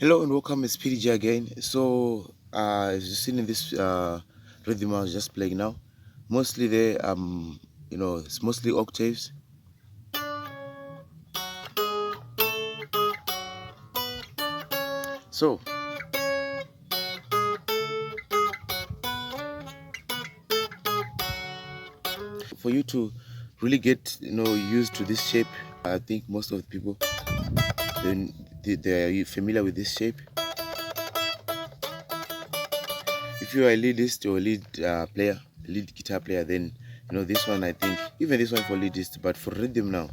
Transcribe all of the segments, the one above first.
Hello and welcome, it's PDJ again. So as you've seen in this rhythm I was just playing now, mostly there it's mostly octaves. So for you to really get used to this shape, I think most of the people they are familiar with this shape. If you are a leadist or a lead guitar player, then this one, I think even this one for leadist, but for rhythm now,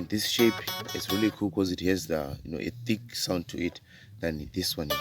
this shape is really cool because it has the a thick sound to it than this one.